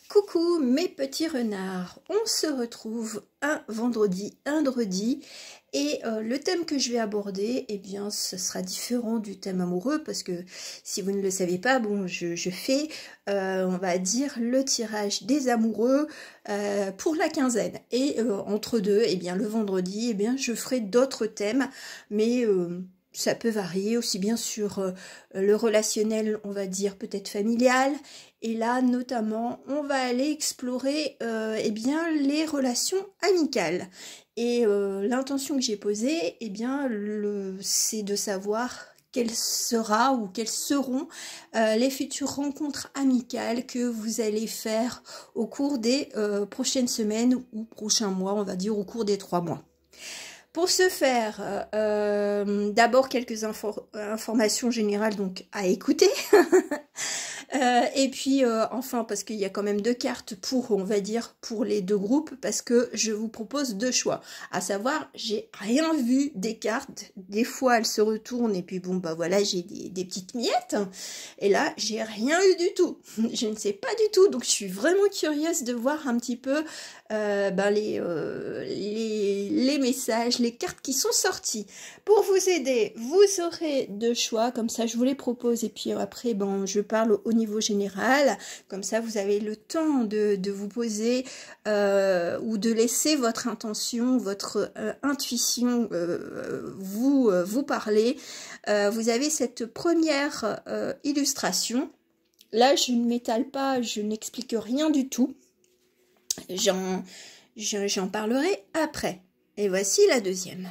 Coucou mes petits renards, on se retrouve un vendredi et le thème que je vais aborder, eh bien ce sera différent du thème amoureux parce que si vous ne le savez pas, bon je fais on va dire le tirage des amoureux pour la quinzaine et entre deux, eh bien le vendredi, eh bien je ferai d'autres thèmes mais ça peut varier aussi bien sur le relationnel, on va dire peut-être familial. Et là, notamment, on va aller explorer eh bien, les relations amicales. Et l'intention que j'ai posée, eh bien, c'est de savoir quelle sera ou quelles seront les futures rencontres amicales que vous allez faire au cours des prochaines semaines ou prochains mois, on va dire au cours des 3 mois. Pour ce faire, d'abord quelques informations générales donc à écouter. Et puis enfin parce qu'il y a quand même 2 cartes pour, on va dire, pour les 2 groupes, parce que je vous propose 2 choix. À savoir, j'ai rien vu des cartes, des fois elles se retournent et puis bon bah voilà, j'ai des petites miettes, et là j'ai rien eu du tout. Je ne sais pas du tout, donc je suis vraiment curieuse de voir un petit peu les messages, les cartes qui sont sorties. Pour vous aider, vous aurez 2 choix, comme ça je vous les propose, et puis après ben, je parle au niveau général, comme ça vous avez le temps de vous poser ou de laisser votre intention, votre intuition vous parler. Vous avez cette première illustration. Là je ne m'étale pas, je n'explique rien du tout. J'en parlerai après. Et voici la deuxième.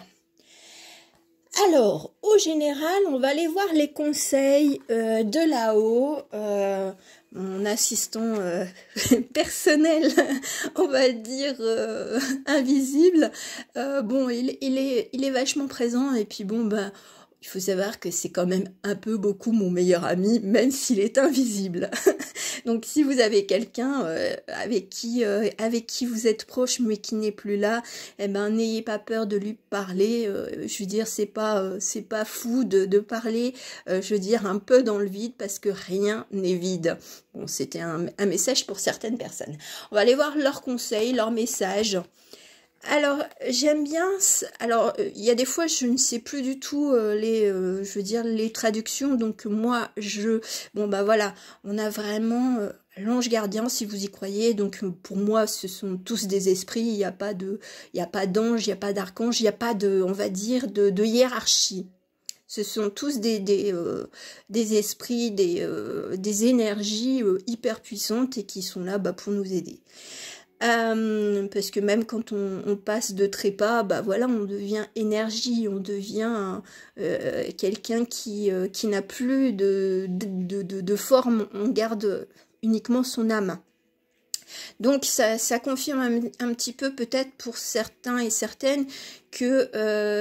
Alors, au général, on va aller voir les conseils de là-haut. Mon assistant personnel, on va dire invisible. Bon, il est vachement présent et puis bon, bah, il faut savoir que c'est quand même un peu beaucoup mon meilleur ami, même s'il est invisible. Donc si vous avez quelqu'un avec qui vous êtes proche mais qui n'est plus là, eh ben n'ayez pas peur de lui parler. Je veux dire, c'est pas fou de parler, je veux dire, un peu dans le vide, parce que rien n'est vide. Bon, c'était un message pour certaines personnes. On va aller voir leurs conseils, leurs messages. Alors, j'aime bien, alors il y a des fois je ne sais plus du tout je veux dire les traductions, donc moi bon bah voilà, on a vraiment l'ange gardien si vous y croyez, donc pour moi ce sont tous des esprits, il n'y a pas d'ange, il n'y a pas d'archange, il n'y a pas de, on va dire, de hiérarchie. Ce sont tous des esprits, des énergies hyper puissantes et qui sont là bah, pour nous aider. Parce que même quand on passe de trépas, bah voilà, on devient énergie, on devient quelqu'un qui n'a plus de forme, on garde uniquement son âme. Donc ça confirme un petit peu peut-être pour certains et certaines que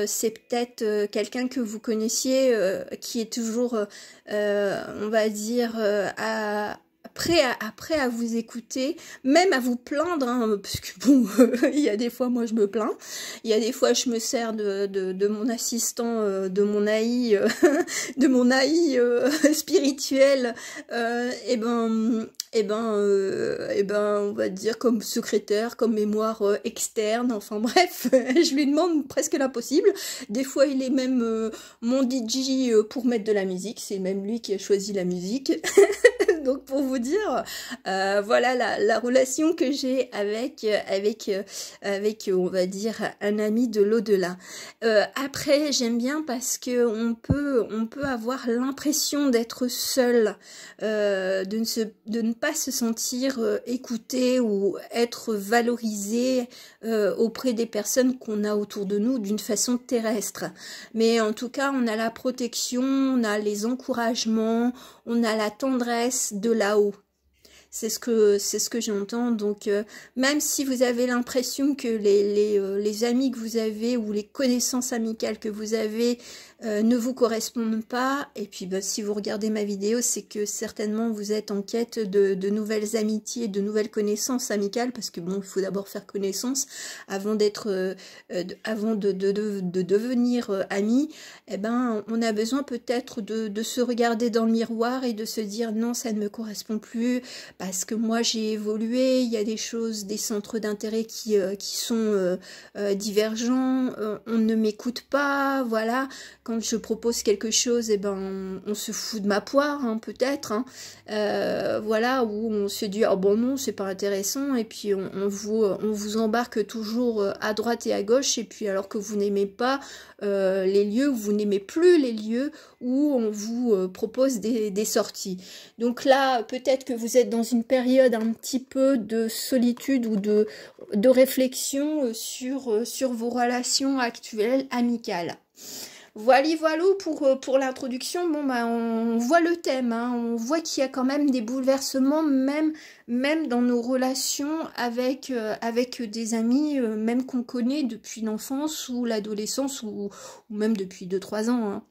c'est peut-être quelqu'un que vous connaissiez qui est toujours, on va dire, après à vous écouter, même à vous plaindre, hein, parce que bon, il y a des fois moi je me plains, il y a des fois je me sers de mon assistant, de mon AI, spirituel, on va dire comme secrétaire, comme mémoire externe, enfin bref, je lui demande presque l'impossible. Des fois il est même mon DJ pour mettre de la musique, c'est même lui qui a choisi la musique. Donc pour vous dire, voilà la relation que j'ai avec on va dire un ami de l'au-delà. Après j'aime bien parce que on peut avoir l'impression d'être seul, de ne pas se sentir écouté ou être valorisé auprès des personnes qu'on a autour de nous d'une façon terrestre. Mais en tout cas on a la protection, on a les encouragements, on a la tendresse de là-haut. C'est ce que j'entends. Donc même si vous avez l'impression que les amis que vous avez ou les connaissances amicales que vous avez ne vous correspondent pas. Et puis bah, si vous regardez ma vidéo, c'est que certainement vous êtes en quête de nouvelles amitiés, de nouvelles connaissances amicales, parce que bon, il faut d'abord faire connaissance avant d'être, avant de devenir amis. Eh ben, on a besoin peut-être de se regarder dans le miroir et de se dire non, ça ne me correspond plus, parce que moi j'ai évolué, il y a des choses, des centres d'intérêt qui sont divergents, on ne m'écoute pas, voilà. Quand je propose quelque chose, eh ben, on se fout de ma poire, hein, peut-être, hein. Voilà, où on se dit, oh bon non, c'est pas intéressant, et puis on vous embarque toujours à droite et à gauche, et puis alors que vous n'aimez pas les lieux, vous n'aimez plus les lieux où on vous propose des sorties. Donc là, peut-être que vous êtes dans une période un petit peu de solitude ou de réflexion sur vos relations actuelles amicales. Voilà pour l'introduction. Bon, bah, on voit le thème, hein. On voit qu'il y a quand même des bouleversements, même dans nos relations avec des amis, même qu'on connaît depuis l'enfance ou l'adolescence, ou même depuis 2-3 ans, hein.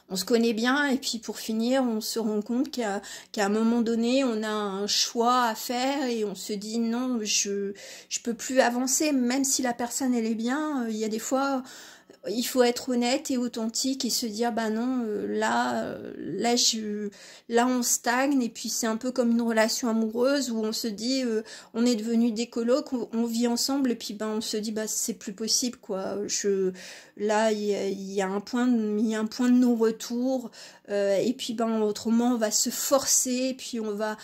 On se connaît bien, et puis pour finir, on se rend compte qu'à un moment donné, on a un choix à faire, et on se dit non, je peux plus avancer, même si la personne elle est bien. Il y a des fois, il faut être honnête et authentique et se dire bah non, là on stagne. Et puis c'est un peu comme une relation amoureuse où on se dit on est devenu des colocs, on vit ensemble, et puis ben on se dit bah c'est plus possible quoi. Là il y a un point de non-retour, et puis ben autrement on va se forcer, et puis on va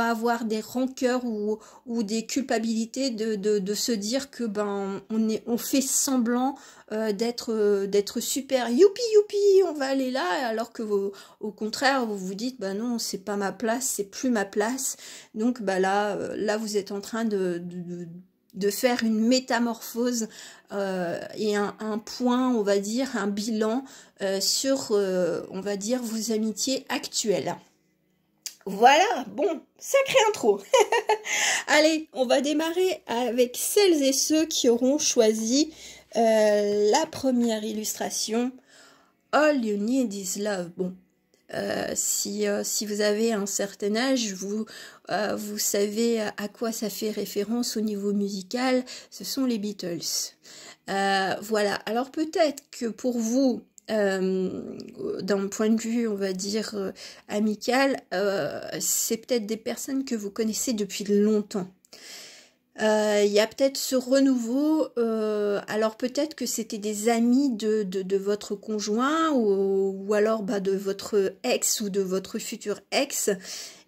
avoir des rancœurs ou des culpabilités de se dire que ben on fait semblant d'être super youpi, on va aller là, alors que au contraire vous vous dites bah non, c'est pas ma place, c'est plus ma place. Donc bah là vous êtes en train de faire une métamorphose et un point, on va dire, un bilan sur, on va dire, vos amitiés actuelles. Voilà, bon, sacré intro. Allez, on va démarrer avec celles et ceux qui auront choisi la première illustration. All you need is love. Bon, si vous avez un certain âge, vous savez à quoi ça fait référence au niveau musical, ce sont les Beatles. Voilà, alors peut-être que pour vous, d'un point de vue, on va dire, amical, c'est peut-être des personnes que vous connaissez depuis longtemps. Il y a peut-être ce renouveau, alors peut-être que c'était des amis de votre conjoint, ou alors bah, de votre ex ou de votre futur ex.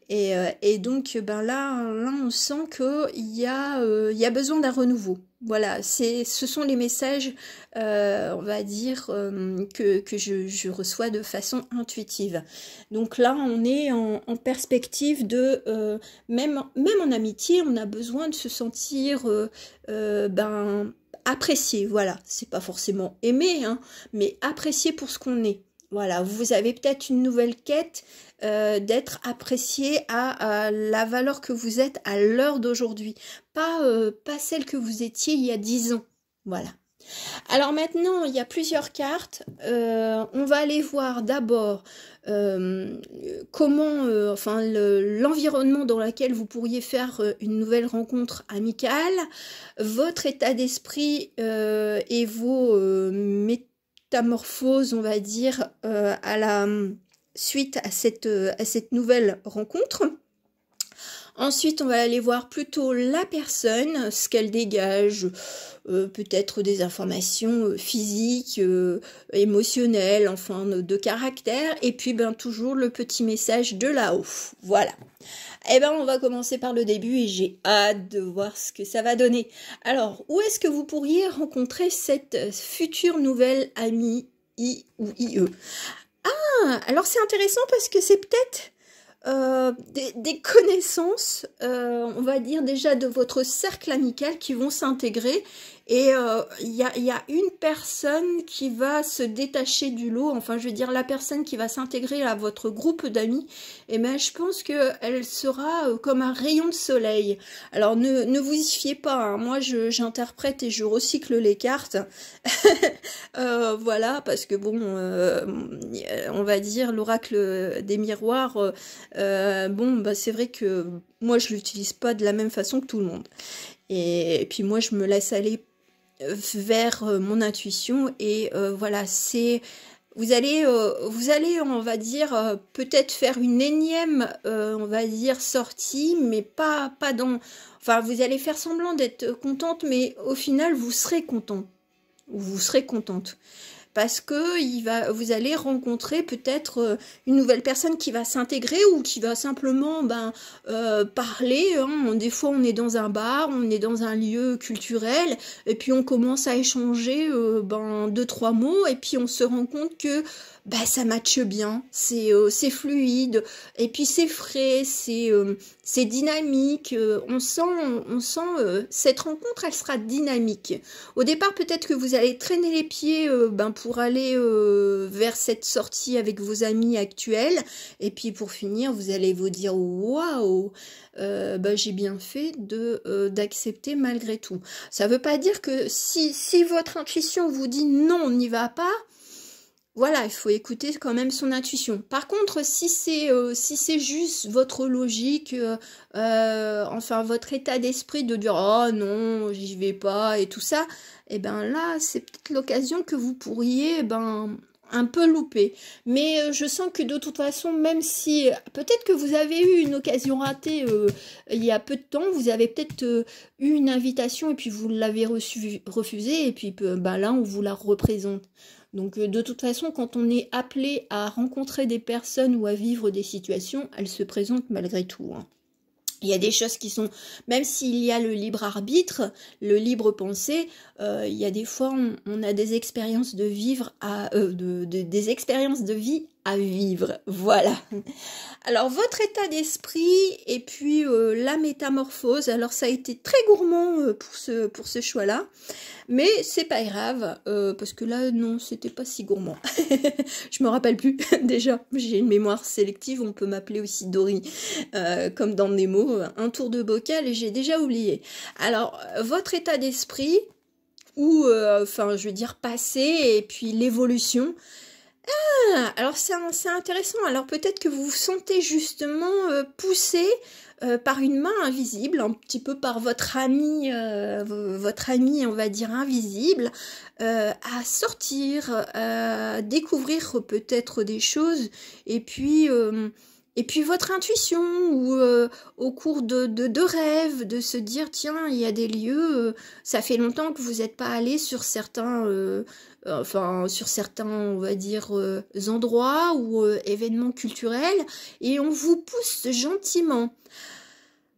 Et donc ben là on sent qu'il y a besoin d'un renouveau. Voilà, ce sont les messages, on va dire, que je reçois de façon intuitive. Donc là, on est en perspective de, même en amitié, on a besoin de se sentir ben, apprécié. Voilà, c'est pas forcément aimé, hein, mais apprécié pour ce qu'on est. Voilà, vous avez peut-être une nouvelle quête d'être apprécié à la valeur que vous êtes à l'heure d'aujourd'hui, pas celle que vous étiez il y a 10 ans. Voilà. Alors maintenant, il y a plusieurs cartes. On va aller voir d'abord comment, enfin, l'environnement dans lequel vous pourriez faire une nouvelle rencontre amicale, votre état d'esprit et vos métamorphoses, on va dire, à la suite à cette nouvelle rencontre. Ensuite, on va aller voir plutôt la personne, ce qu'elle dégage, peut-être des informations physiques, émotionnelles, enfin de caractère, et puis ben toujours le petit message de là-haut. Voilà. Eh ben on va commencer par le début et j'ai hâte de voir ce que ça va donner. Alors, où est-ce que vous pourriez rencontrer cette future nouvelle amie I ou IE? Ah, alors c'est intéressant parce que c'est peut-être des connaissances, on va dire déjà de votre cercle amical qui vont s'intégrer, Et il y a une personne qui va se détacher du lot, enfin je veux dire la personne qui va s'intégrer à votre groupe d'amis, et ben je pense qu'elle sera comme un rayon de soleil. Alors ne vous y fiez pas, hein. Moi j'interprète et je recycle les cartes, voilà, parce que bon, on va dire l'oracle des miroirs, bon bah c'est vrai que moi je l'utilise pas de la même façon que tout le monde. Et puis moi je me laisse aller vers mon intuition et voilà, c'est vous allez, on va dire, peut-être faire une énième, on va dire, sortie, mais pas dans... Enfin, vous allez faire semblant d'être contente, mais au final, vous serez content. Vous serez contente. Parce que vous allez rencontrer peut-être une nouvelle personne qui va s'intégrer ou qui va simplement parler. Hein. Des fois, on est dans un bar, on est dans un lieu culturel, et puis on commence à échanger deux, trois mots, et puis on se rend compte que ça matche bien, c'est fluide, et puis c'est frais, c'est dynamique. On sent cette rencontre, elle sera dynamique. Au départ, peut-être que vous allez traîner les pieds pour aller vers cette sortie avec vos amis actuels. Et puis pour finir, vous allez vous dire waouh, j'ai bien fait d'accepter malgré tout. Ça veut pas dire que si votre intuition vous dit non, on n'y va pas. Voilà, il faut écouter quand même son intuition. Par contre, si c'est juste votre logique, enfin votre état d'esprit de dire oh non, j'y vais pas et tout ça, et ben là, c'est peut-être l'occasion que vous pourriez un peu louper. Mais je sens que de toute façon, même si peut-être que vous avez eu une occasion ratée il y a peu de temps, vous avez peut-être eu une invitation et puis vous l'avez refusée et puis là, on vous la représente. Donc de toute façon, quand on est appelé à rencontrer des personnes ou à vivre des situations, elles se présentent malgré tout. Hein. Il y a des choses qui sont, même s'il y a le libre arbitre, le libre pensée, il y a des fois on a des expériences de vivre des expériences de vie à vivre. Voilà. Alors votre état d'esprit et puis la métamorphose. Alors ça a été très gourmand pour ce choix-là. Mais c'est pas grave, parce que là, non, c'était pas si gourmand. Je me rappelle plus, déjà. J'ai une mémoire sélective, on peut m'appeler aussi Dory, comme dans Nemo, un tour de bocal et j'ai déjà oublié. Alors, votre état d'esprit, ou, je veux dire, passé, et puis l'évolution. Ah, alors c'est intéressant. Alors peut-être que vous vous sentez justement poussé par une main invisible, un petit peu par votre ami, on va dire invisible, à sortir, à découvrir peut-être des choses, et puis votre intuition, ou au cours de rêves, de se dire tiens, il y a des lieux, ça fait longtemps que vous n'êtes pas allé sur certains on va dire endroits ou événements culturels, et on vous pousse gentiment.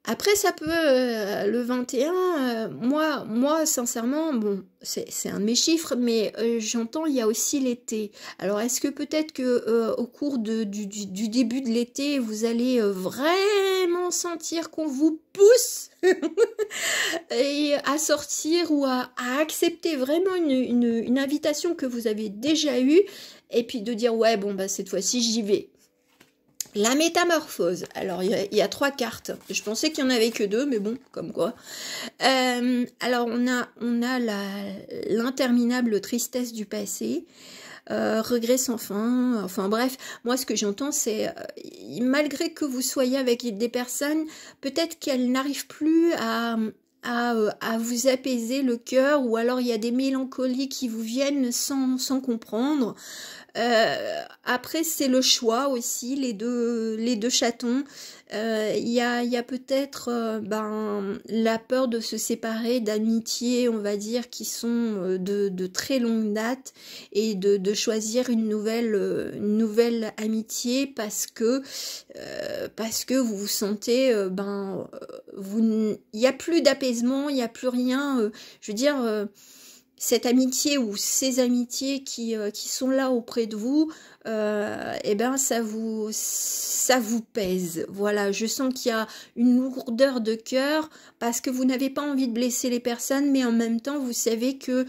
Après, ça peut, le 21, moi, sincèrement, bon, c'est un de mes chiffres, mais j'entends, il y a aussi l'été. Alors, est-ce que peut-être que au cours du début de l'été, vous allez vraiment sentir qu'on vous pousse et à sortir ou à accepter vraiment une invitation que vous avez déjà eue, et puis de dire, ouais, bon, cette fois-ci, j'y vais. La métamorphose. Alors, il y a 3 cartes. Je pensais qu'il n'y en avait que 2, mais bon, comme quoi. Alors, on a l'interminable tristesse du passé, regret sans fin. Enfin bref, moi ce que j'entends, c'est malgré que vous soyez avec des personnes, peut-être qu'elles n'arrivent plus à vous apaiser le cœur, ou alors il y a des mélancolies qui vous viennent sans comprendre. Après c'est le choix aussi, les deux chatons. Il y a peut-être la peur de se séparer d'amitiés, on va dire, qui sont de très longue date, et de choisir une nouvelle amitié parce que vous vous sentez il n'y a plus d'apaisement, il n'y a plus rien, je veux dire, cette amitié ou ces amitiés qui sont là auprès de vous, eh ben ça vous pèse. Voilà, je sens qu'il y a une lourdeur de cœur parce que vous n'avez pas envie de blesser les personnes, mais en même temps vous savez que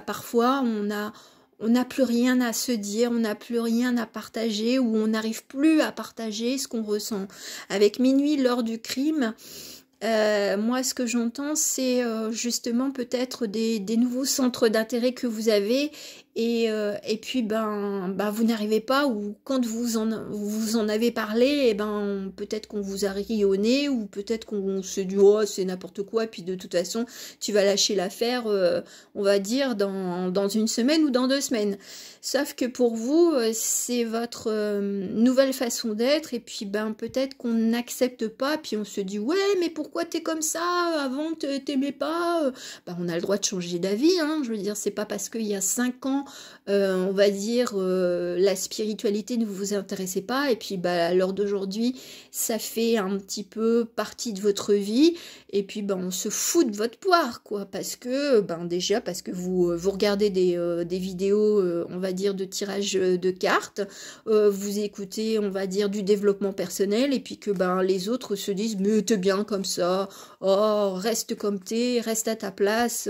parfois on n'a plus rien à se dire, on n'a plus rien à partager ou on n'arrive plus à partager ce qu'on ressent. Avec Minuit, l'heure du crime, moi ce que j'entends c'est justement peut-être des nouveaux centres d'intérêt que vous avez et puis vous n'arrivez pas, ou quand vous en avez parlé, et peut-être qu'on vous a ri au nez, ou peut-être qu'on se dit oh c'est n'importe quoi, et puis de toute façon tu vas lâcher l'affaire, on va dire dans une semaine ou dans 2 semaines. Sauf que pour vous c'est votre nouvelle façon d'être, et puis peut-être qu'on n'accepte pas, puis on se dit ouais mais pourquoi t'es comme ça, avant t'aimais pas, on a le droit de changer d'avis, hein, je veux dire, c'est pas parce qu'il y a 5 ans on va dire la spiritualité ne vous intéressait pas, et puis à l'heure d'aujourd'hui ça fait un petit peu partie de votre vie, et puis on se fout de votre poire, quoi, parce que déjà parce que vous regardez des vidéos on va dire de tirage de cartes, vous écoutez on va dire du développement personnel, et puis que les autres se disent mais t'es bien comme ça, oh reste comme t'es, reste à ta place,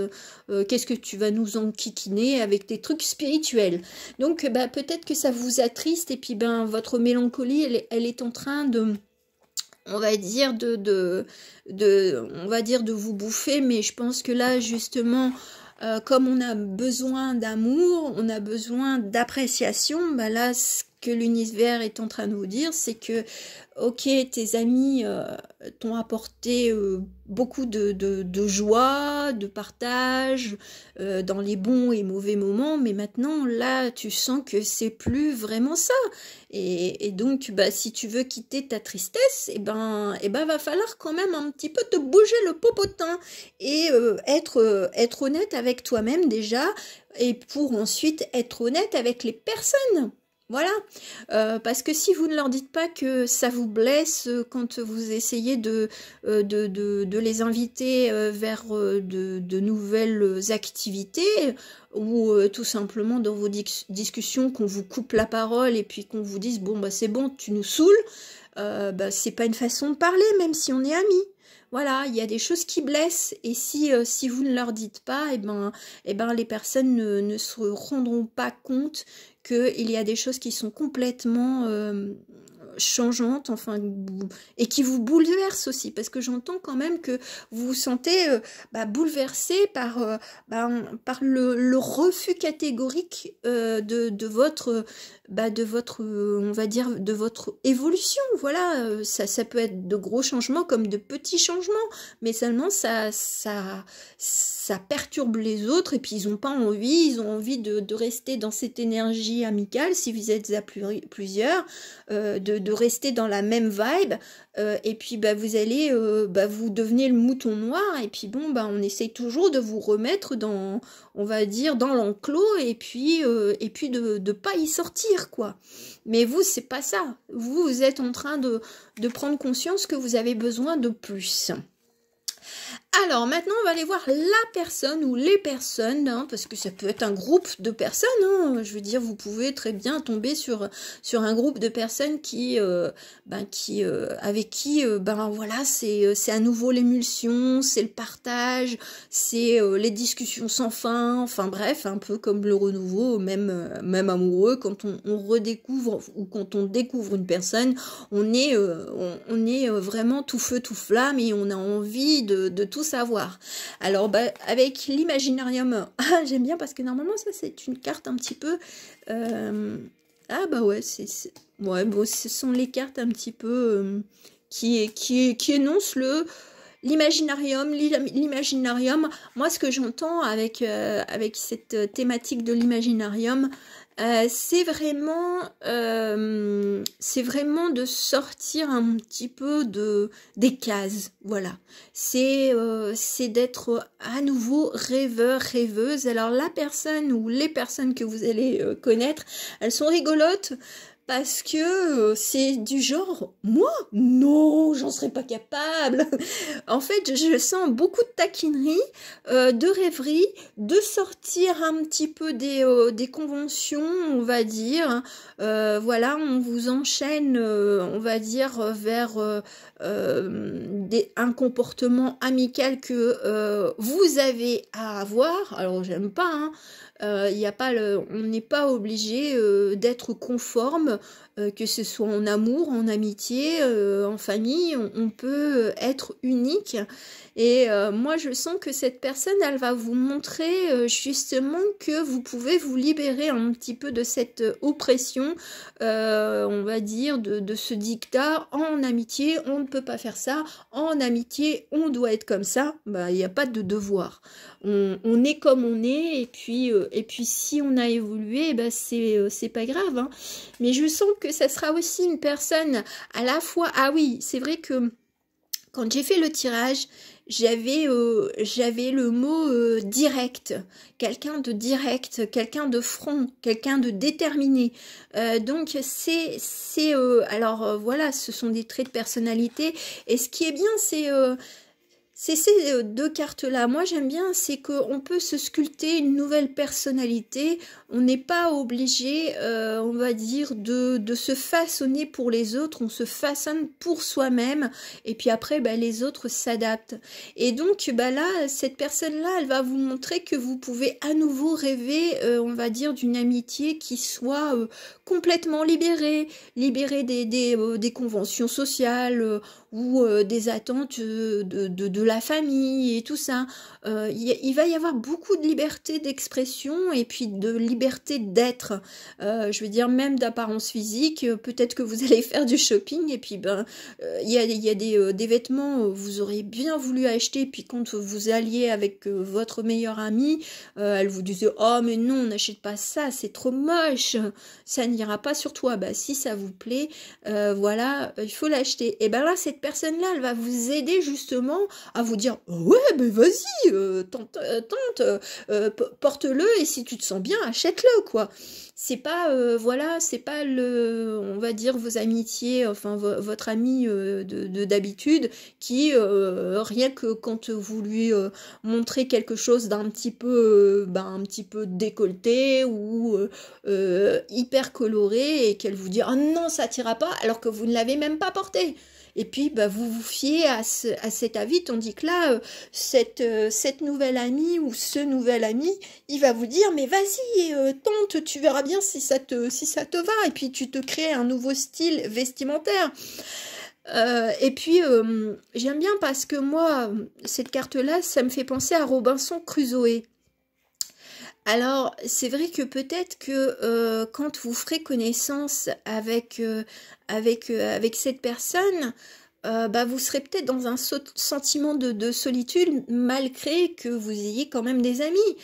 qu'est-ce que tu vas nous enquiquiner avec tes trucs spirituels. Donc peut-être que ça vous attriste, et puis votre mélancolie elle est en train de, on va dire on va dire de vous bouffer, mais je pense que là justement comme on a besoin d'amour, on a besoin d'appréciation, là ce que l'univers est en train de vous dire, c'est que ok, tes amis t'ont apporté beaucoup de joie, de partage, dans les bons et mauvais moments, mais maintenant, là, tu sens que c'est plus vraiment ça. Et donc, si tu veux quitter ta tristesse, va falloir quand même un petit peu te bouger le popotin et être honnête avec toi-même déjà, et pour ensuite être honnête avec les personnes. Voilà, parce que si vous ne leur dites pas que ça vous blesse quand vous essayez de les inviter vers de nouvelles activités, ou tout simplement dans vos discussions qu'on vous coupe la parole et puis qu'on vous dise bon c'est bon, tu nous saoules, c'est pas une façon de parler même si on est amis. Voilà, il y a des choses qui blessent, et si vous ne leur dites pas, les personnes ne se rendront pas compte qu'il y a des choses qui sont complètement changeantes, enfin, et qui vous bouleversent aussi, parce que j'entends quand même que vous vous sentez bouleversé par le refus catégorique de votre on va dire de votre évolution. Voilà, ça peut être de gros changements comme de petits changements, mais seulement ça perturbe les autres, et puis ils ont pas envie, ils ont envie de rester dans cette énergie amicale, si vous êtes à plusieurs, de rester dans la même vibe, et puis vous allez vous devenez le mouton noir, et puis on essaye toujours de vous remettre dans, on va dire, dans l'enclos, et puis de pas y sortir, quoi. Mais vous, c'est pas ça. Vous êtes en train de prendre conscience que vous avez besoin de plus. Alors maintenant on va aller voir la personne ou les personnes, hein, parce que ça peut être un groupe de personnes, hein, je veux dire, vous pouvez très bien tomber sur un groupe de personnes qui avec qui voilà, c'est à nouveau l'émulsion, c'est le partage, c'est les discussions sans fin, enfin bref, un peu comme le renouveau, même amoureux, quand on redécouvre ou quand on découvre une personne, on est vraiment tout feu tout flamme, et on a envie de tout savoir. Alors avec l'Imaginarium, j'aime bien parce que normalement ça c'est une carte un petit peu ouais, ce sont les cartes un petit peu qui énoncent l'Imaginarium. L'Imaginarium, moi ce que j'entends avec cette thématique de l'Imaginarium, c'est vraiment de sortir un petit peu des cases, voilà. C'est d'être à nouveau rêveur, rêveuse. Alors la personne ou les personnes que vous allez connaître, elles sont rigolotes, parce que c'est du genre, moi, non, j'en serais pas capable. En fait, je sens beaucoup de taquinerie, de rêverie, de sortir un petit peu des conventions, on va dire. Voilà, on vous enchaîne, on va dire, vers un comportement amical que vous avez à avoir. Alors, j'aime pas, hein. Y a pas on n'est pas obligé d'être conforme, que ce soit en amour, en amitié, en famille, on peut être unique. Et moi, je sens que cette personne, elle va vous montrer justement que vous pouvez vous libérer un petit peu de cette oppression, on va dire, de ce dictat. En amitié, on ne peut pas faire ça. En amitié, on doit être comme ça. Bah, il n'y a pas de devoir. On est comme on est, et puis si on a évolué, bah c'est pas grave, hein. Mais je sens que ça sera aussi une personne à la fois. Ah oui, c'est vrai que quand j'ai fait le tirage, j'avais le mot direct, quelqu'un de direct, quelqu'un de franc, quelqu'un de déterminé. Donc voilà, ce sont des traits de personnalité. Et ce qui est bien, c'est ces deux cartes-là. Moi, j'aime bien, c'est qu'on peut se sculpter une nouvelle personnalité. On n'est pas obligé, on va dire, de se façonner pour les autres. On se façonne pour soi-même. Et puis après, bah, les autres s'adaptent. Et donc, bah, là, cette personne-là, elle va vous montrer que vous pouvez à nouveau rêver, on va dire, d'une amitié qui soit complètement libérée. Libérée des conventions sociales, ou des attentes de la famille et tout ça. Il va y avoir beaucoup de liberté d'expression et puis de liberté d'être. Je veux dire, même d'apparence physique, peut-être que vous allez faire du shopping et puis il y a des vêtements vous aurez bien voulu acheter, puis quand vous alliez avec votre meilleure amie, elle vous disait « Oh mais non, on n'achète pas ça, c'est trop moche, ça n'ira pas sur toi. » Bah si ça vous plaît, voilà, il faut l'acheter. Et ben là, cette personne-là, elle va vous aider justement à vous dire « Ouais, ben vas-y, tente, porte-le et si tu te sens bien, achète-le, quoi. » C'est pas, voilà, c'est pas on va dire, vos amitiés, enfin, votre ami d'habitude qui, rien que quand vous lui montrez quelque chose d'un petit peu, un petit peu décolleté ou hyper coloré et qu'elle vous dit « Ah non, ça t'ira pas », alors que vous ne l'avez même pas porté. Et puis, bah, vous vous fiez à cet avis, tandis que là, cette nouvelle amie ou ce nouvel ami, il va vous dire, mais vas-y, tente, tu verras bien si ça te va. Et puis, tu te crées un nouveau style vestimentaire. Et puis, j'aime bien parce que moi, cette carte-là, ça me fait penser à Robinson Crusoe. Alors, c'est vrai que peut-être que quand vous ferez connaissance avec cette personne, bah, vous serez peut-être dans un sentiment de solitude malgré que vous ayez quand même des amis.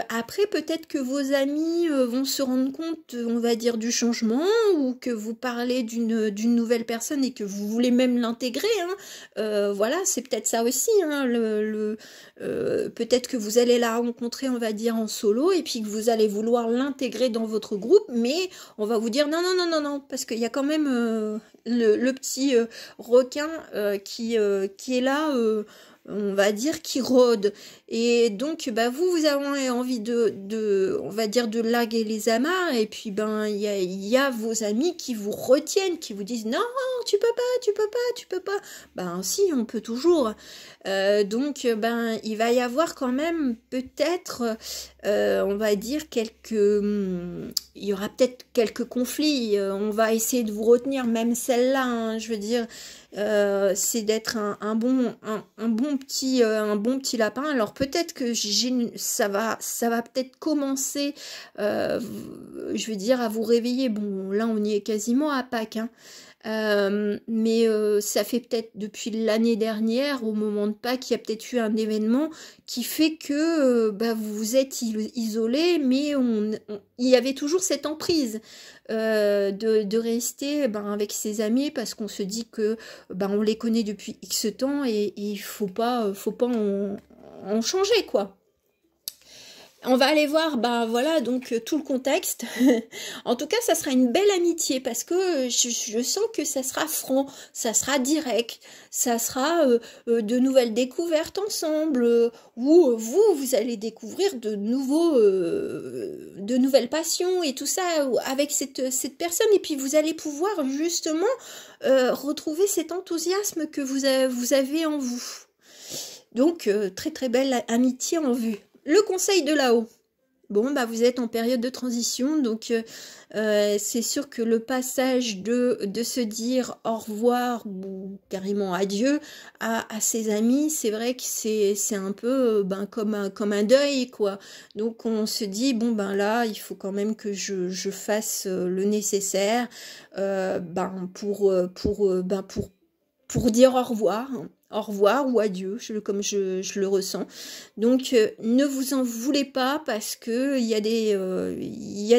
Après, peut-être que vos amis vont se rendre compte, on va dire, du changement ou que vous parlez d'une nouvelle personne et que vous voulez même l'intégrer, hein. Voilà, c'est peut-être ça aussi, hein, peut-être que vous allez la rencontrer, on va dire, en solo et puis que vous allez vouloir l'intégrer dans votre groupe, mais on va vous dire non, non, non, non, non, parce qu'il y a quand même le petit requin qui est là, on va dire, qui rôde. Et donc, bah, vous avez envie on va dire, de larguer les amarres, et puis, il y a vos amis qui vous retiennent, qui vous disent, non, tu peux pas, tu peux pas, tu peux pas. Ben, si, on peut toujours. Donc, il va y avoir quand même, peut-être, on va dire, il y aura peut-être quelques conflits. On va essayer de vous retenir, même celle-là, hein, je veux dire, c'est d'être un bon petit lapin. Alors peut-être que ça va peut-être commencer, je veux dire, à vous réveiller. Bon, là on y est quasiment à Pâques, hein. Mais ça fait peut-être depuis l'année dernière, au moment de Pâques, il y a peut-être eu un événement qui fait que vous vous êtes isolé, mais il y avait toujours cette emprise de rester avec ses amis parce qu'on se dit que on les connaît depuis X temps et il faut pas en changer, quoi. On va aller voir, ben voilà, donc tout le contexte. En tout cas, ça sera une belle amitié parce que je sens que ça sera franc, ça sera direct, ça sera de nouvelles découvertes ensemble, où vous allez découvrir de nouvelles passions et tout ça avec cette personne. Et puis vous allez pouvoir justement retrouver cet enthousiasme que vous avez en vous. Donc, très très belle amitié en vue. Le conseil de là-haut. Bon, bah vous êtes en période de transition, donc c'est sûr que le passage de se dire au revoir ou carrément adieu à ses amis, c'est vrai que c'est un peu comme un deuil, quoi. Donc on se dit, bon ben là, il faut quand même que je fasse le nécessaire pour dire au revoir. Au revoir ou adieu, comme je le ressens. Donc, ne vous en voulez pas parce que il y a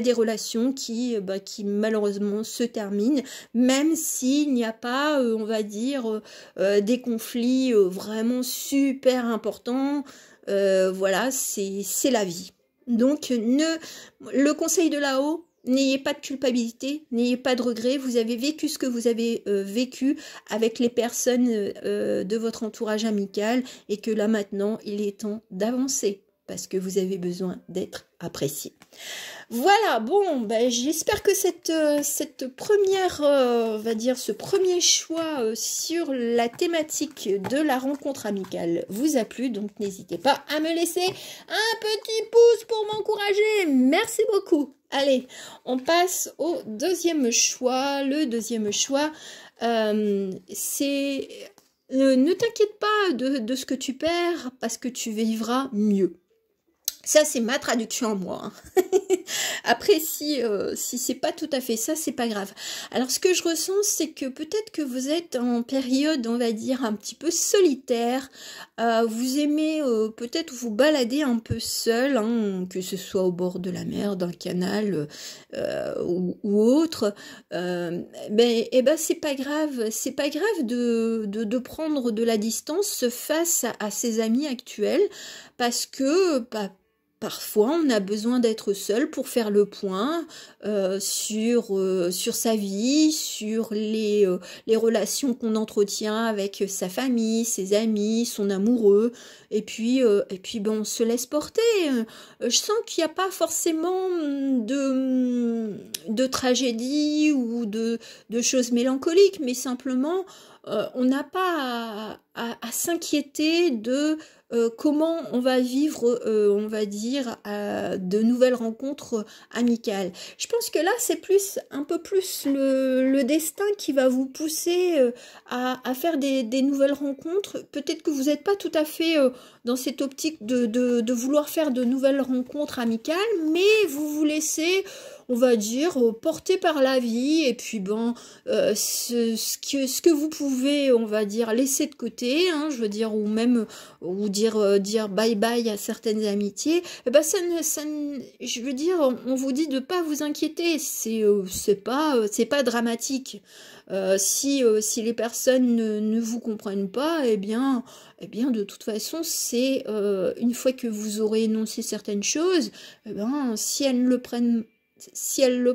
des relations qui malheureusement se terminent, même s'il n'y a pas, on va dire, des conflits vraiment super importants. Voilà, c'est la vie. Donc, le conseil de là-haut, n'ayez pas de culpabilité, n'ayez pas de regrets, vous avez vécu ce que vous avez vécu avec les personnes de votre entourage amical et que là maintenant, il est temps d'avancer parce que vous avez besoin d'être apprécié. Voilà, bon, ben, j'espère que cette première, on va dire, ce premier choix sur la thématique de la rencontre amicale vous a plu, donc n'hésitez pas à me laisser un petit pouce pour m'encourager. Merci beaucoup. Allez, on passe au deuxième choix. Le deuxième choix, c'est ne t'inquiète pas de ce que tu perds parce que tu vivras mieux. Ça, c'est ma traduction en moi. Après, si c'est pas tout à fait ça, c'est pas grave. Alors, ce que je ressens, c'est que peut-être que vous êtes en période, on va dire, un petit peu solitaire. Vous aimez peut-être vous balader un peu seul, hein, que ce soit au bord de la mer, d'un canal ou autre. C'est pas grave. C'est pas grave de prendre de la distance face à ses amis actuels parce que parfois, on a besoin d'être seul pour faire le point sur sa vie, sur les relations qu'on entretient avec sa famille, ses amis, son amoureux. Et puis on se laisse porter. Je sens qu'il n'y a pas forcément de tragédie ou de choses mélancoliques, mais simplement, on n'a pas à s'inquiéter de comment on va vivre, on va dire, de nouvelles rencontres amicales. Je pense que là, c'est un peu plus le destin qui va vous pousser à faire des nouvelles rencontres. Peut-être que vous n'êtes pas tout à fait dans cette optique de vouloir faire de nouvelles rencontres amicales, mais vous vous laissez, on va dire, porté par la vie, et puis ce que vous pouvez, on va dire, laisser de côté, hein, je veux dire, ou dire bye bye à certaines amitiés, je veux dire, on vous dit de pas vous inquiéter, c'est pas dramatique. Si les personnes ne vous comprennent pas, eh bien de toute façon, c'est une fois que vous aurez énoncé certaines choses, si elles le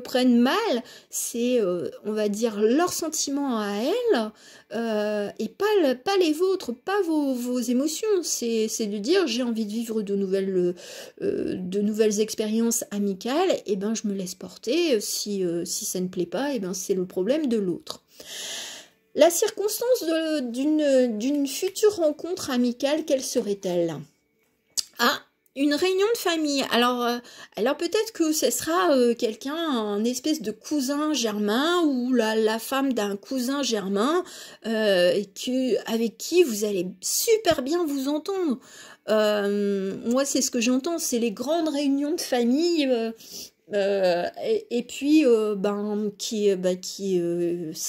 prennent mal, c'est, on va dire, leurs sentiments à elles, et pas les vôtres, pas vos émotions. C'est de dire, j'ai envie de vivre de nouvelles expériences amicales, et je me laisse porter. Si ça ne plaît pas, c'est le problème de l'autre. La circonstance d'une future rencontre amicale, quelle serait-elle? Une réunion de famille. Alors peut-être que ce sera quelqu'un, un espèce de cousin germain ou la femme d'un cousin germain avec qui vous allez super bien vous entendre. Moi, c'est ce que j'entends, c'est les grandes réunions de famille. Ça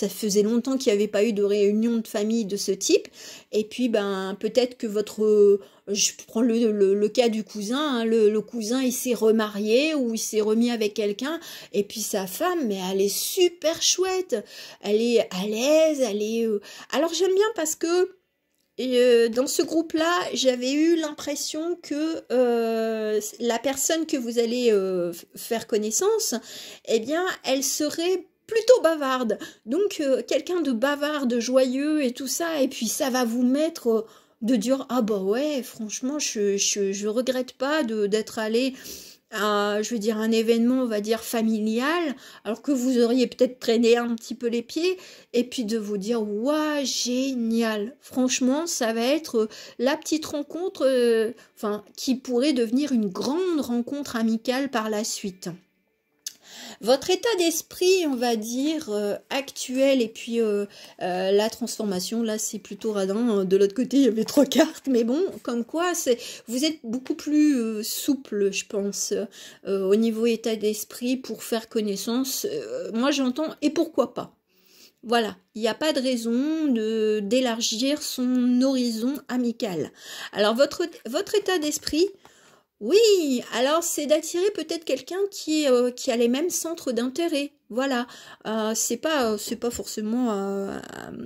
faisait longtemps qu'il n'y avait pas eu de réunion de famille de ce type, et puis peut-être que je prends le cas du cousin, hein, le cousin il s'est remarié ou il s'est remis avec quelqu'un, et puis sa femme, mais elle est super chouette, elle est à l'aise, alors j'aime bien parce que dans ce groupe-là, j'avais eu l'impression que la personne que vous allez faire connaissance, eh bien, elle serait plutôt bavarde. Donc, quelqu'un de bavard, de joyeux et tout ça, et puis ça va vous mettre de dire, ah bah ouais, franchement, je regrette pas d'être allé je veux dire, un événement, on va dire, familial, alors que vous auriez peut-être traîné un petit peu les pieds, et puis de vous dire, waouh, génial, franchement, ça va être la petite rencontre, enfin, qui pourrait devenir une grande rencontre amicale par la suite. Votre état d'esprit, on va dire, actuel, et puis la transformation, là, c'est plutôt radin. De l'autre côté, il y avait 3 cartes, mais bon, comme quoi, vous êtes beaucoup plus souple, je pense, au niveau état d'esprit pour faire connaissance. Moi, j'entends, et pourquoi pas? Voilà, il n'y a pas de raison d'élargir son horizon amical. Alors, votre état d'esprit, oui, alors c'est d'attirer peut-être quelqu'un qui a les mêmes centres d'intérêt. Voilà, c'est pas forcément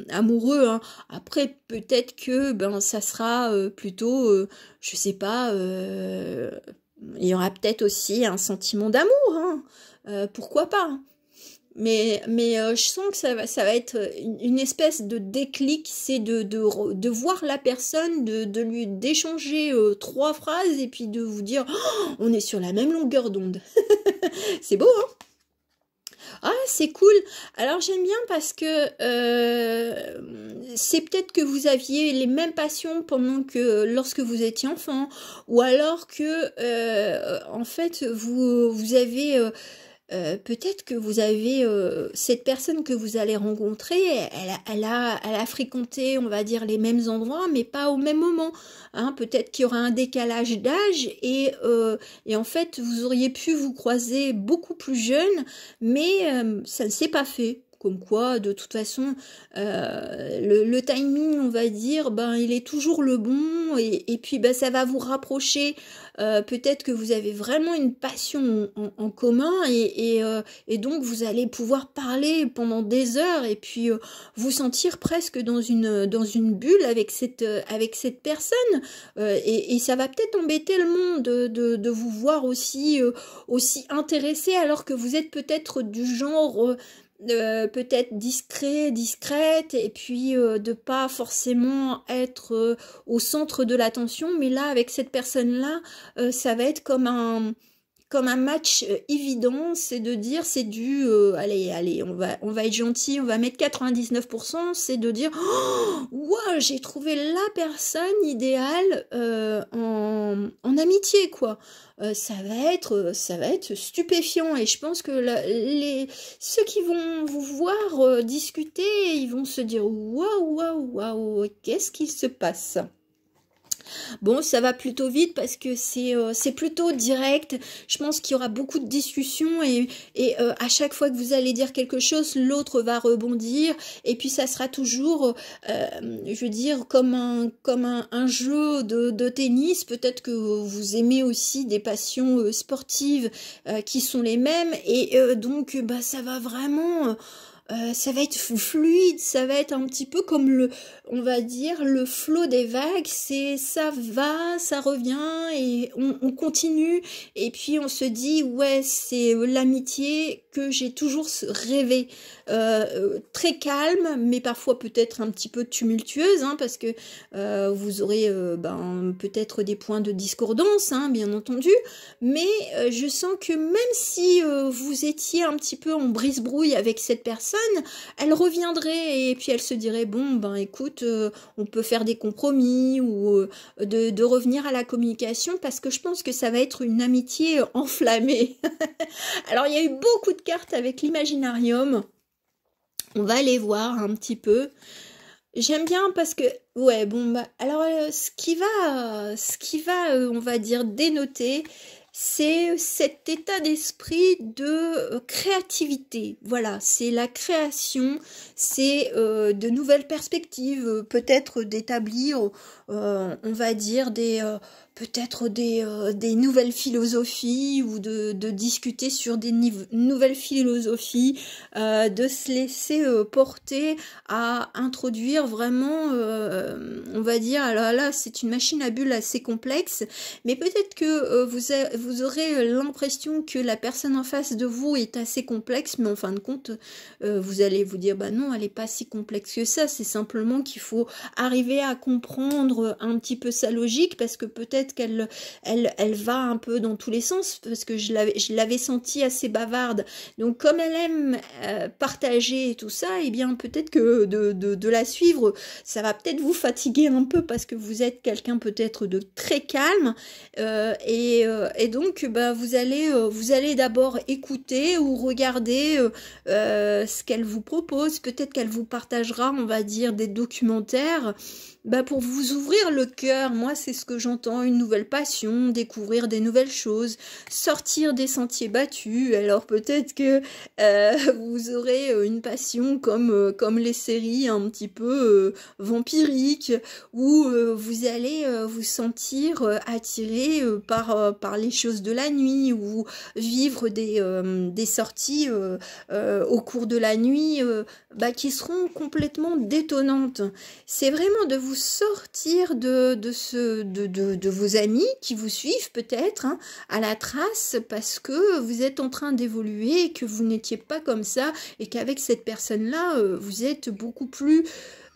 amoureux, hein. Après, peut-être que ben ça sera plutôt, je sais pas, il y aura peut-être aussi un sentiment d'amour, hein. Pourquoi pas, hein. Mais je sens que ça va être une espèce de déclic, c'est de voir la personne, d'échanger 3 phrases et puis de vous dire oh, on est sur la même longueur d'onde. C'est beau, hein? Ah, c'est cool. Alors j'aime bien parce que c'est peut-être que vous aviez les mêmes passions pendant que lorsque vous étiez enfant, ou alors que en fait vous avez peut-être que vous avez cette personne que vous allez rencontrer, elle a fréquenté, on va dire, les mêmes endroits, mais pas au même moment. Hein. Peut-être qu'il y aura un décalage d'âge et en fait, vous auriez pu vous croiser beaucoup plus jeune, mais ça ne s'est pas fait. Comme quoi, de toute façon, le timing, on va dire, ben il est toujours le bon et puis ben ça va vous rapprocher. Peut-être que vous avez vraiment une passion en commun et donc vous allez pouvoir parler pendant des heures et puis vous sentir presque dans une bulle avec cette personne et ça va peut-être embêter le monde de vous voir aussi intéressé alors que vous êtes peut-être du genre peut-être discrète, et puis de pas forcément être au centre de l'attention, mais là, avec cette personne-là, ça va être comme un match évident, c'est de dire, c'est du, allez, on va être gentil, on va mettre 99%, c'est de dire, oh, wow, j'ai trouvé la personne idéale en amitié, quoi. Ça va être stupéfiant et je pense que ceux qui vont vous voir discuter, ils vont se dire, waouh, qu'est-ce qui se passe? Bon, ça va plutôt vite parce que c'est plutôt direct. Je pense qu'il y aura beaucoup de discussions et à chaque fois que vous allez dire quelque chose, l'autre va rebondir et puis ça sera toujours, je veux dire, comme un jeu de tennis. Peut-être que vous aimez aussi des passions sportives qui sont les mêmes et donc bah ça va vraiment ça va être fluide, ça va être un petit peu comme on va dire, le flot des vagues, ça va, ça revient et on continue et puis on se dit, ouais, c'est l'amitié que j'ai toujours rêvé. Très calme, mais parfois peut-être un petit peu tumultueuse, hein, parce que vous aurez peut-être des points de discordance, hein, bien entendu, mais je sens que même si vous étiez un petit peu en brise-brouille avec cette personne, elle reviendrait et puis elle se dirait, bon, ben écoute, on peut faire des compromis ou de revenir à la communication parce que je pense que ça va être une amitié enflammée. Alors il y a eu beaucoup de cartes avec l'imaginarium. On va aller voir un petit peu. J'aime bien parce que, ouais, bon, bah, alors ce qui va, on va dire, dénoter, c'est cet état d'esprit de créativité. Voilà, c'est la création, c'est de nouvelles perspectives, peut-être d'établir, on va dire, peut-être des nouvelles philosophies ou de discuter sur des nouvelles philosophies, de se laisser porter à introduire vraiment, on va dire, alors là, c'est une machine à bulles assez complexe, mais peut-être que vous aurez l'impression que la personne en face de vous est assez complexe, mais en fin de compte, vous allez vous dire, bah non, elle n'est pas si complexe que ça, c'est simplement qu'il faut arriver à comprendre un petit peu sa logique, parce que peut-être qu'elle va un peu dans tous les sens, parce que je l'avais sentie assez bavarde. Donc comme elle aime partager et tout ça, et bien peut-être que de la suivre, ça va peut-être vous fatiguer un peu, parce que vous êtes quelqu'un peut-être de très calme, et donc bah, vous allez d'abord écouter ou regarder ce qu'elle vous propose. Peut-être qu'elle vous partagera, on va dire, des documentaires, bah pour vous ouvrir le cœur. Moi, c'est ce que j'entends, une nouvelle passion, découvrir des nouvelles choses, sortir des sentiers battus. Alors peut-être que vous aurez une passion comme les séries un petit peu vampiriques, où vous allez vous sentir attiré par les choses de la nuit, ou vivre des sorties au cours de la nuit bah, qui seront complètement détonnantes. C'est vraiment de vous sortir de vos amis qui vous suivent peut-être hein, à la trace, parce que vous êtes en train d'évoluer, que vous n'étiez pas comme ça, et qu'avec cette personne-là, vous êtes beaucoup plus...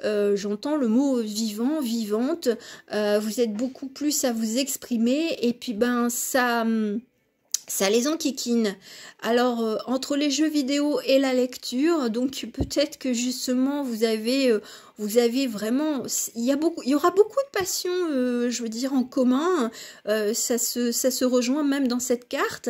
j'entends le mot vivant, vivante, vous êtes beaucoup plus à vous exprimer, et puis ben ça les enquiquine. Alors, entre les jeux vidéo et la lecture, donc peut-être que justement vous avez vraiment, il y aura beaucoup de passions, je veux dire, en commun. Ça se rejoint même dans cette carte.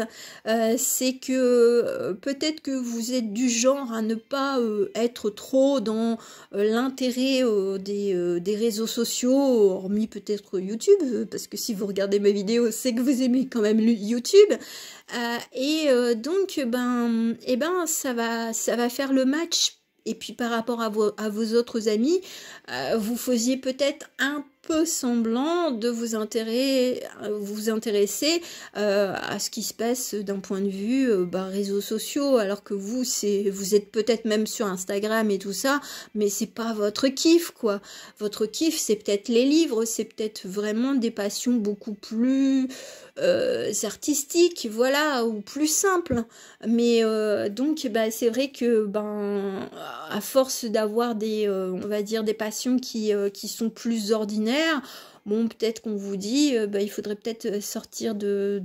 C'est que peut-être que vous êtes du genre à ne pas être trop dans l'intérêt des réseaux sociaux, hormis peut-être YouTube, parce que si vous regardez mes vidéos, c'est que vous aimez quand même YouTube. Donc ça va faire le match. Et puis par rapport à vos autres amis, vous faisiez peut-être un peu semblant de vous intéresser à ce qui se passe d'un point de vue réseaux sociaux, alors que vous êtes peut-être même sur Instagram et tout ça, mais c'est pas votre kiff quoi. Votre kiff, c'est peut-être les livres, c'est peut-être vraiment des passions beaucoup plus artistiques, voilà, ou plus simples. Mais donc c'est vrai que à force d'avoir on va dire des passions qui sont plus ordinaires, bon, peut-être qu'on vous dit, il faudrait peut-être sortir de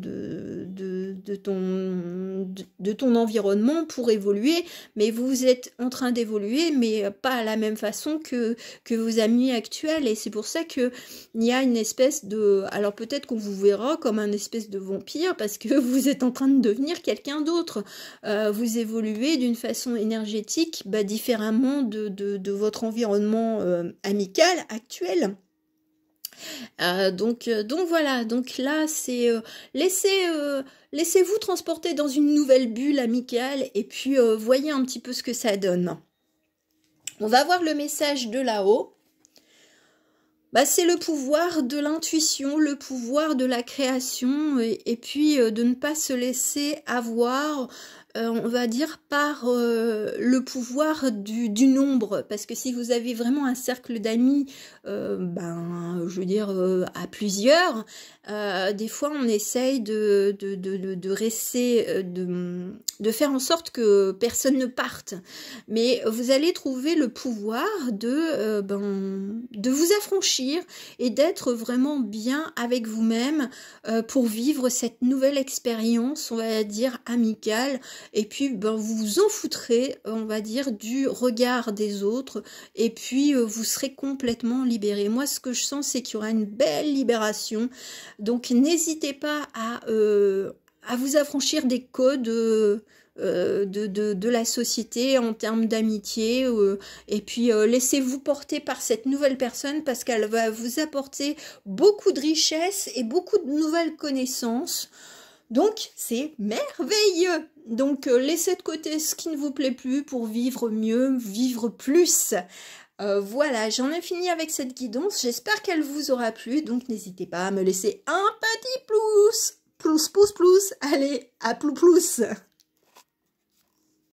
ton environnement pour évoluer, mais vous êtes en train d'évoluer, mais pas à la même façon que vos amis actuels, et c'est pour ça que il y a une espèce de... Alors peut-être qu'on vous verra comme un espèce de vampire, parce que vous êtes en train de devenir quelqu'un d'autre. Vous évoluez d'une façon énergétique différemment de votre environnement amical actuel. Donc voilà, donc là c'est laissez-vous transporter dans une nouvelle bulle amicale, et puis voyez un petit peu ce que ça donne. On va voir le message de là-haut. C'est le pouvoir de l'intuition, le pouvoir de la création, et puis de ne pas se laisser avoir, on va dire, par le pouvoir du nombre. Parce que si vous avez vraiment un cercle d'amis, je veux dire, à plusieurs, des fois on essaye de rester, de faire en sorte que personne ne parte. Mais vous allez trouver le pouvoir de vous affranchir et d'être vraiment bien avec vous-même pour vivre cette nouvelle expérience, on va dire, amicale. Et puis vous vous en foutrez, on va dire, du regard des autres, et puis vous serez complètement libéré. Moi, ce que je sens, c'est qu'il y aura une belle libération. Donc n'hésitez pas à vous affranchir des codes de la société en termes d'amitié, et puis laissez-vous porter par cette nouvelle personne, parce qu'elle va vous apporter beaucoup de richesses et beaucoup de nouvelles connaissances. Donc, c'est merveilleux. Donc, laissez de côté ce qui ne vous plaît plus pour vivre mieux, vivre plus. Voilà, j'en ai fini avec cette guidance. J'espère qu'elle vous aura plu. Donc, n'hésitez pas à me laisser un petit pouce. Pouce. Allez, à plus.